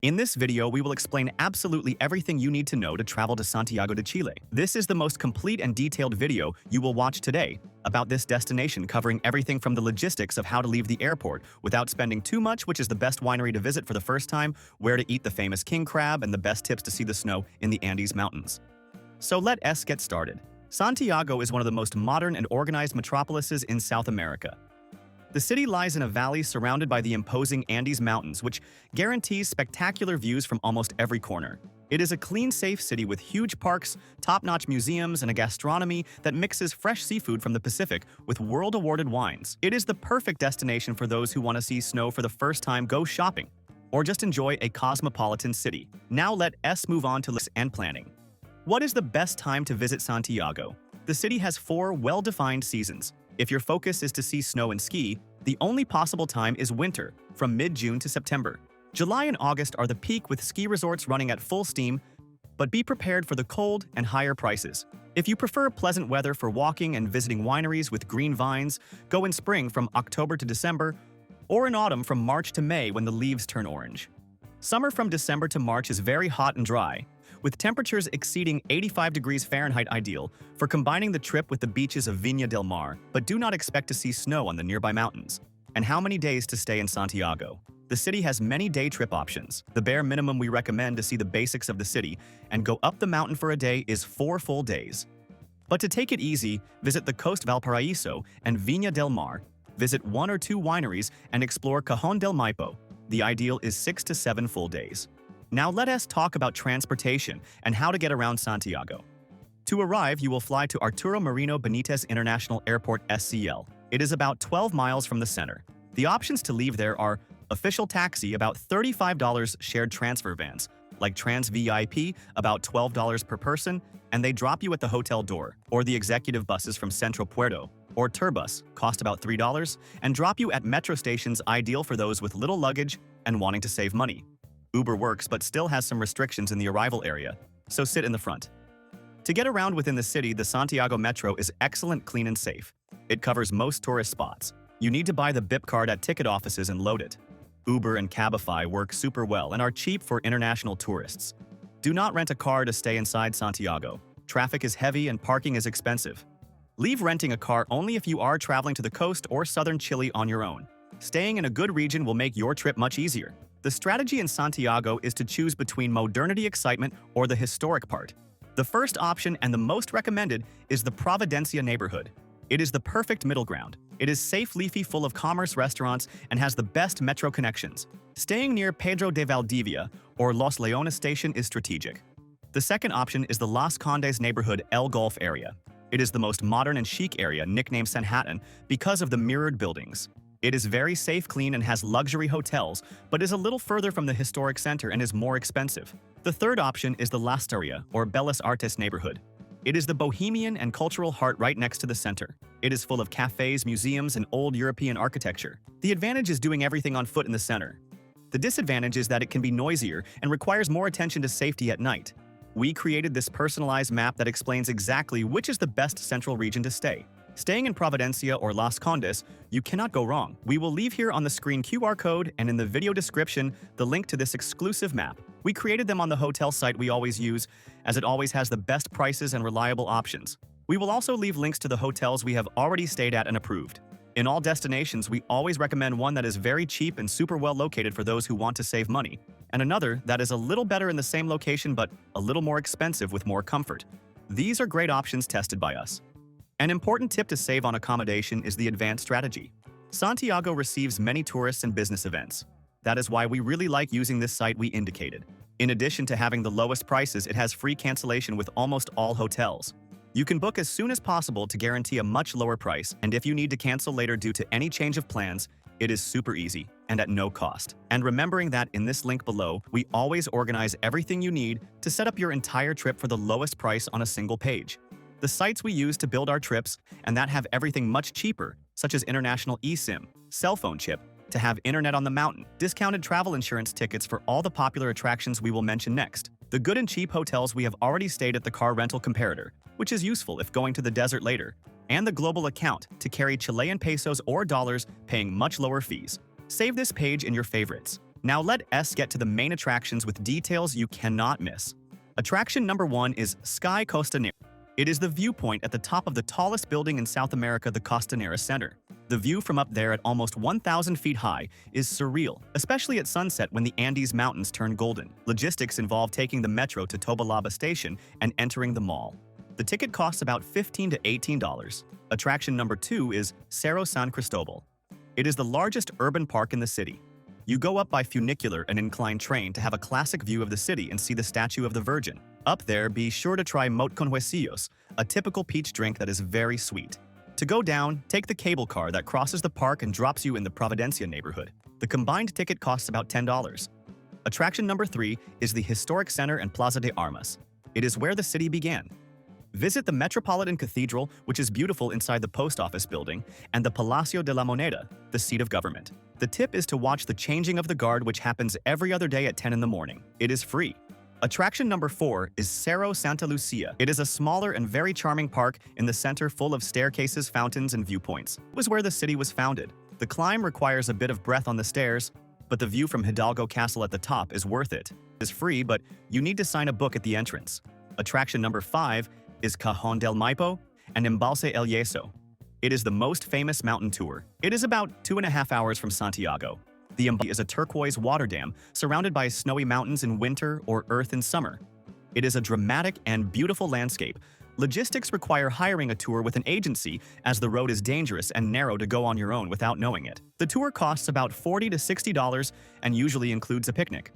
In this video, we will explain absolutely everything you need to know to travel to Santiago de Chile. This is the most complete and detailed video you will watch today about this destination, covering everything from the logistics of how to leave the airport without spending too much, which is the best winery to visit for the first time, where to eat the famous king crab, and the best tips to see the snow in the Andes Mountains. So let us get started. Santiago is one of the most modern and organized metropolises in South America. The city lies in a valley surrounded by the imposing Andes Mountains, which guarantees spectacular views from almost every corner. It is a clean, safe city with huge parks, top-notch museums, and a gastronomy that mixes fresh seafood from the Pacific with world-awarded wines. It is the perfect destination for those who want to see snow for the first time, go shopping, or just enjoy a cosmopolitan city. Now let us move on to lists and planning. What is the best time to visit Santiago? The city has 4 well-defined seasons. If your focus is to see snow and ski, the only possible time is winter, from mid-June to September. July and August are the peak, with ski resorts running at full steam, but be prepared for the cold and higher prices. If you prefer pleasant weather for walking and visiting wineries with green vines, go in spring from October to December, or in autumn from March to May when the leaves turn orange. Summer from December to March is very hot and dry, with temperatures exceeding 85 degrees Fahrenheit, ideal for combining the trip with the beaches of Viña del Mar, but do not expect to see snow on the nearby mountains. And how many days to stay in Santiago? The city has many day trip options. The bare minimum we recommend to see the basics of the city and go up the mountain for a day is 4 full days. But to take it easy, visit the coast Valparaíso and Viña del Mar, visit 1 or 2 wineries, and explore Cajón del Maipo. The ideal is 6 to 7 full days. Now let us talk about transportation and how to get around Santiago. To arrive, you will fly to Arturo Merino Benitez International Airport SCL. It is about 12 miles from the center. The options to leave there are official taxi, about $35, shared transfer vans, like Trans VIP, about $12 per person, and they drop you at the hotel door, or the executive buses from Centro Puerto, or Turbus, cost about $3, and drop you at metro stations, ideal for those with little luggage and wanting to save money. Uber works but still has some restrictions in the arrival area, so sit in the front. To get around within the city, the Santiago Metro is excellent, clean, and safe. It covers most tourist spots. You need to buy the BIP card at ticket offices and load it. Uber and Cabify work super well and are cheap for international tourists. Do not rent a car to stay inside Santiago. Traffic is heavy and parking is expensive. Leave renting a car only if you are traveling to the coast or southern Chile on your own. Staying in a good region will make your trip much easier. The strategy in Santiago is to choose between modernity excitement or the historic part. The first option, and the most recommended, is the Providencia neighborhood. It is the perfect middle ground. It is safe, leafy, full of commerce restaurants, and has the best metro connections. Staying near Pedro de Valdivia or Los Leones station is strategic. The second option is the Las Condes neighborhood El Golf area. It is the most modern and chic area, nicknamed Sanhattan, because of the mirrored buildings. It is very safe, clean, and has luxury hotels, but is a little further from the historic center and is more expensive. The third option is the Lasteria, or Bellas Artes neighborhood. It is the bohemian and cultural heart right next to the center. It is full of cafes, museums, and old European architecture. The advantage is doing everything on foot in the center. The disadvantage is that it can be noisier and requires more attention to safety at night. We created this personalized map that explains exactly which is the best central region to stay. Staying in Providencia or Las Condes, you cannot go wrong. We will leave here on the screen QR code and in the video description the link to this exclusive map. We created them on the hotel site we always use, as it always has the best prices and reliable options. We will also leave links to the hotels we have already stayed at and approved. In all destinations, we always recommend one that is very cheap and super well located for those who want to save money, and another that is a little better in the same location but a little more expensive with more comfort. These are great options tested by us. An important tip to save on accommodation is the advanced strategy. Santiago receives many tourists and business events. That is why we really like using this site we indicated. In addition to having the lowest prices, it has free cancellation with almost all hotels. You can book as soon as possible to guarantee a much lower price, and if you need to cancel later due to any change of plans, it is super easy and at no cost. And remembering that in this link below, we always organize everything you need to set up your entire trip for the lowest price on a single page. The sites we use to build our trips, and that have everything much cheaper, such as international eSIM, cell phone chip, to have internet on the mountain, discounted travel insurance tickets for all the popular attractions we will mention next, the good and cheap hotels we have already stayed at, the car rental comparator, which is useful if going to the desert later, and the global account to carry Chilean pesos or dollars, paying much lower fees. Save this page in your favorites. Now let us get to the main attractions with details you cannot miss. Attraction number 1 is Sky Costanera. It is the viewpoint at the top of the tallest building in South America, the Costanera Center. The view from up there at almost 1,000 feet high is surreal, especially at sunset when the Andes Mountains turn golden. Logistics involve taking the metro to Tobalaba Station and entering the mall. The ticket costs about $15 to $18. Attraction number 2 is Cerro San Cristobal. It is the largest urban park in the city. You go up by funicular and inclined train to have a classic view of the city and see the statue of the Virgin. Up there, be sure to try mote con huesillos, a typical peach drink that is very sweet. To go down, take the cable car that crosses the park and drops you in the Providencia neighborhood. The combined ticket costs about $10. Attraction number 3 is the Historic Center and Plaza de Armas. It is where the city began. Visit the Metropolitan Cathedral, which is beautiful inside the post office building, and the Palacio de la Moneda, the seat of government. The tip is to watch the changing of the guard, which happens every other day at 10 in the morning. It is free. Attraction number 4 is Cerro Santa Lucia. It is a smaller and very charming park in the center full of staircases, fountains, and viewpoints. It was where the city was founded. The climb requires a bit of breath on the stairs, but the view from Hidalgo Castle at the top is worth it. It is free, but you need to sign a book at the entrance. Attraction number 5 is Cajon del Maipo and Embalse El Yeso. It is the most famous mountain tour. It is about 2.5 hours from Santiago. The Embalse is a turquoise water dam surrounded by snowy mountains in winter or earth in summer. It is a dramatic and beautiful landscape. Logistics require hiring a tour with an agency as the road is dangerous and narrow to go on your own without knowing it. The tour costs about $40 to $60 and usually includes a picnic.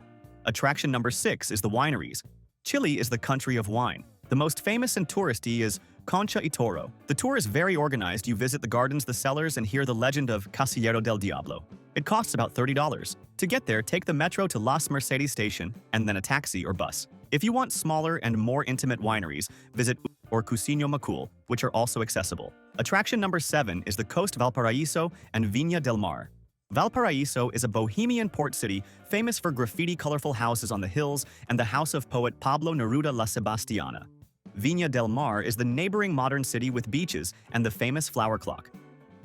Attraction number 6 is the wineries. Chile is the country of wine. The most famous and touristy is Concha y Toro. The tour is very organized. You visit the gardens, the cellars, and hear the legend of Casillero del Diablo. It costs about $30. To get there, take the metro to Las Mercedes station and then a taxi or bus. If you want smaller and more intimate wineries, visit or Cusinho Macul, which are also accessible. Attraction number 7 is the Coast Valparaíso and Viña del Mar. Valparaíso is a bohemian port city famous for graffiti colorful houses on the hills and the house of poet Pablo Neruda La Sebastiana. Viña del Mar is the neighboring modern city with beaches and the famous flower clock.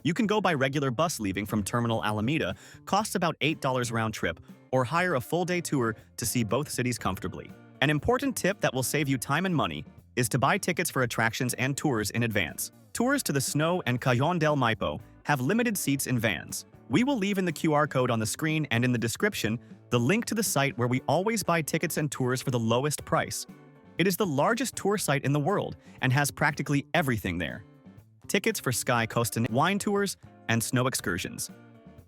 You can go by regular bus leaving from Terminal Alameda, costs about $8 round trip, or hire a full-day tour to see both cities comfortably. An important tip that will save you time and money is to buy tickets for attractions and tours in advance. Tours to the Snow and Cajon del Maipo have limited seats in vans. We will leave in the QR code on the screen and in the description the link to the site where we always buy tickets and tours for the lowest price. It is the largest tour site in the world and has practically everything there. Tickets for Sky Costanera, wine tours, and snow excursions.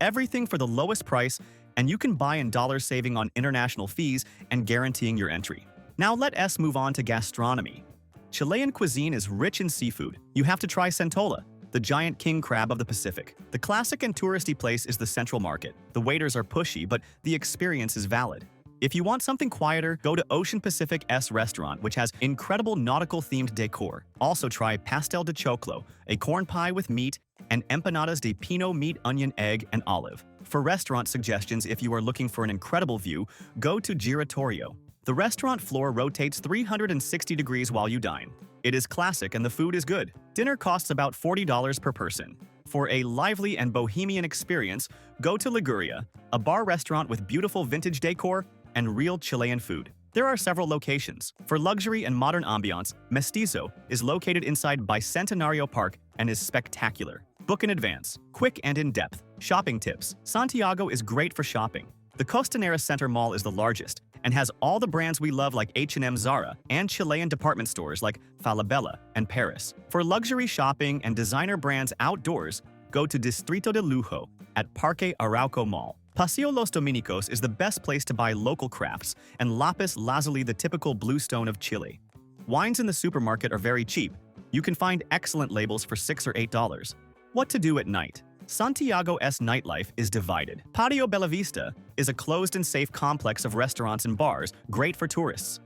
Everything for the lowest price, and you can buy in dollars, saving on international fees and guaranteeing your entry. Now let us move on to gastronomy. Chilean cuisine is rich in seafood. You have to try centolla, the giant king crab of the Pacific. The classic and touristy place is the Central Market. The waiters are pushy, but the experience is valid. If you want something quieter, go to Ocean Pacific's restaurant, which has incredible nautical-themed decor. Also try pastel de choclo, a corn pie with meat, and empanadas de pino, meat, onion, egg, and olive. For restaurant suggestions, if you are looking for an incredible view, go to Giratorio. The restaurant floor rotates 360 degrees while you dine. It is classic and the food is good. Dinner costs about $40 per person. For a lively and bohemian experience, go to Liguria, a bar restaurant with beautiful vintage decor and real Chilean food. There are several locations. For luxury and modern ambiance, Mestizo is located inside Bicentenario Park and is spectacular. Book in advance. Quick and in-depth. Shopping tips. Santiago is great for shopping. The Costanera Center Mall is the largest and has all the brands we love like H&M, Zara, and Chilean department stores like Falabella and Paris. For luxury shopping and designer brands outdoors, go to Distrito de Lujo at Parque Arauco Mall. Paseo Los Dominicos is the best place to buy local crafts, and Lapis Lazuli the typical bluestone of Chile. Wines in the supermarket are very cheap. You can find excellent labels for $6 or $8. What to do at night? Santiago's nightlife is divided. Patio Bellavista is a closed and safe complex of restaurants and bars, great for tourists.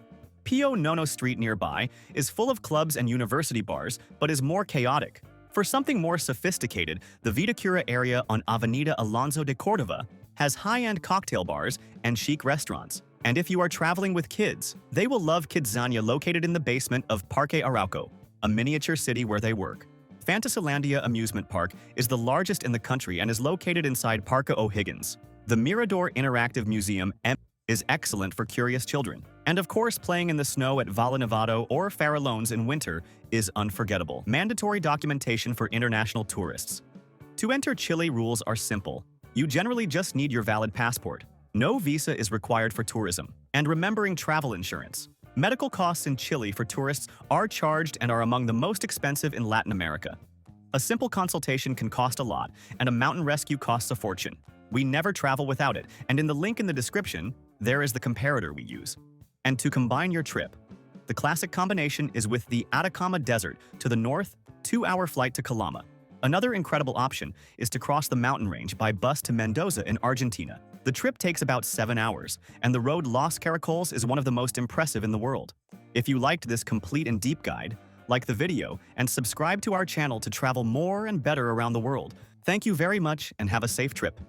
Pio Nono Street nearby is full of clubs and university bars, but is more chaotic. For something more sophisticated, the Vitacura area on Avenida Alonso de Cordova has high-end cocktail bars and chic restaurants. And if you are traveling with kids, they will love Kidzania, located in the basement of Parque Arauco, a miniature city where they work. Fantasylandia Amusement Park is the largest in the country and is located inside Parque O'Higgins. The Mirador Interactive Museum is excellent for curious children. And of course, playing in the snow at Valle Nevado or Farallones in winter is unforgettable. Mandatory documentation for international tourists. To enter Chile, rules are simple. You generally just need your valid passport. No visa is required for tourism. And remembering travel insurance. Medical costs in Chile for tourists are charged and are among the most expensive in Latin America. A simple consultation can cost a lot, and a mountain rescue costs a fortune. We never travel without it, and in the link in the description, there is the comparator we use. And to combine your trip, the classic combination is with the Atacama Desert to the north, 2-hour flight to Calama. Another incredible option is to cross the mountain range by bus to Mendoza in Argentina. The trip takes about 7 hours, and the road Los Caracoles is one of the most impressive in the world. If you liked this complete and deep guide, like the video and subscribe to our channel to travel more and better around the world. Thank you very much and have a safe trip.